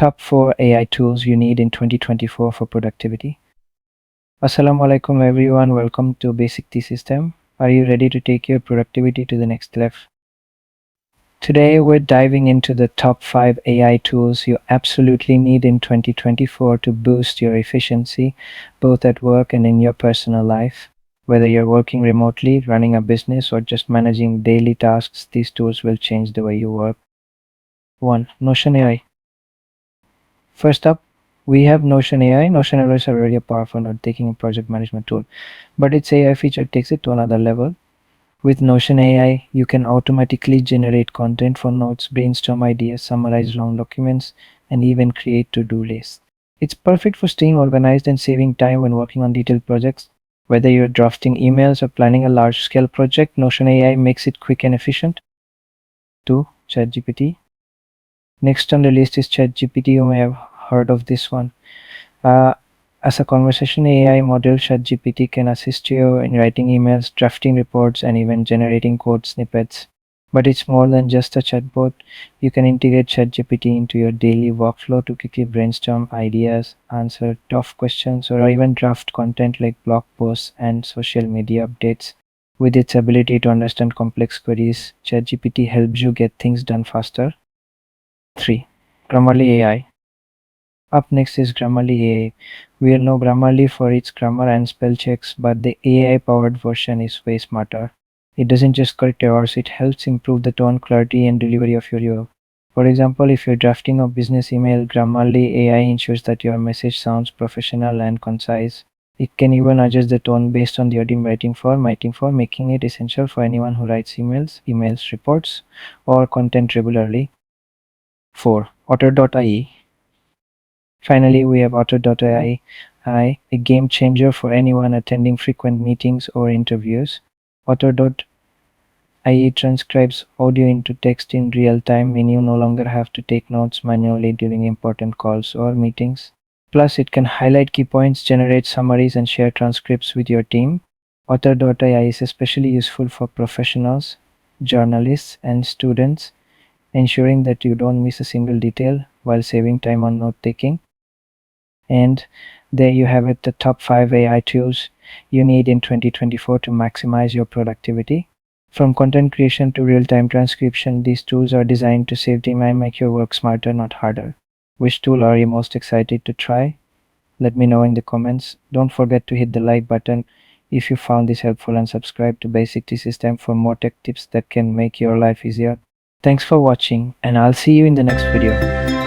top 4 AI tools you need in 2024 for productivity. Assalamu alaikum everyone, welcome to BasicITSystem. Are you ready to take your productivity to the next level? Today we're diving into the top 5 AI tools you absolutely need in 2024 to boost your efficiency, both at work and in your personal life. Whether you're working remotely, running a business, or just managing daily tasks, these tools will change the way you work. 1. Notion AI. First up, we have Notion AI. Notion AI is a very powerful note-taking and project management tool, but its AI feature takes it to another level. With Notion AI, you can automatically generate content for notes, brainstorm ideas, summarize long documents, and even create to-do lists. It's perfect for staying organized and saving time when working on detailed projects. Whether you're drafting emails or planning a large-scale project, Notion AI makes it quick and efficient. 2. ChatGPT. Next on the list is ChatGPT. You may have heard of this one. As a conversation AI model, ChatGPT can assist you in writing emails, drafting reports, and even generating code snippets. But it's more than just a chatbot. You can integrate ChatGPT into your daily workflow to quickly brainstorm ideas, answer tough questions, or even draft content like blog posts and social media updates. With its ability to understand complex queries, ChatGPT helps you get things done faster. 3. Grammarly AI. Up next is Grammarly AI. We all know Grammarly for its grammar and spell checks, but the AI-powered version is way smarter. It doesn't just correct errors, it helps improve the tone, clarity, and delivery of your work. For example, if you're drafting a business email, Grammarly AI ensures that your message sounds professional and concise. It can even adjust the tone based on the audience writing for, making it essential for anyone who writes emails, reports, or content regularly. 4. Otter.ai. Finally, we have Otter.ai, a game changer for anyone attending frequent meetings or interviews. Otter.ai transcribes audio into text in real time, meaning you no longer have to take notes manually during important calls or meetings. Plus, it can highlight key points, generate summaries, and share transcripts with your team. Otter.ai is especially useful for professionals, journalists, and students, ensuring that you don't miss a single detail while saving time on note taking. And there you have it, the top 5 AI tools you need in 2024 to maximize your productivity. From content creation to real-time transcription, these tools are designed to save time and make your work smarter, not harder. Which tool are you most excited to try? Let me know in the comments. Don't forget to hit the like button if you found this helpful, and subscribe to BasicITSystem for more tech tips that can make your life easier. Thanks for watching, and I'll see you in the next video.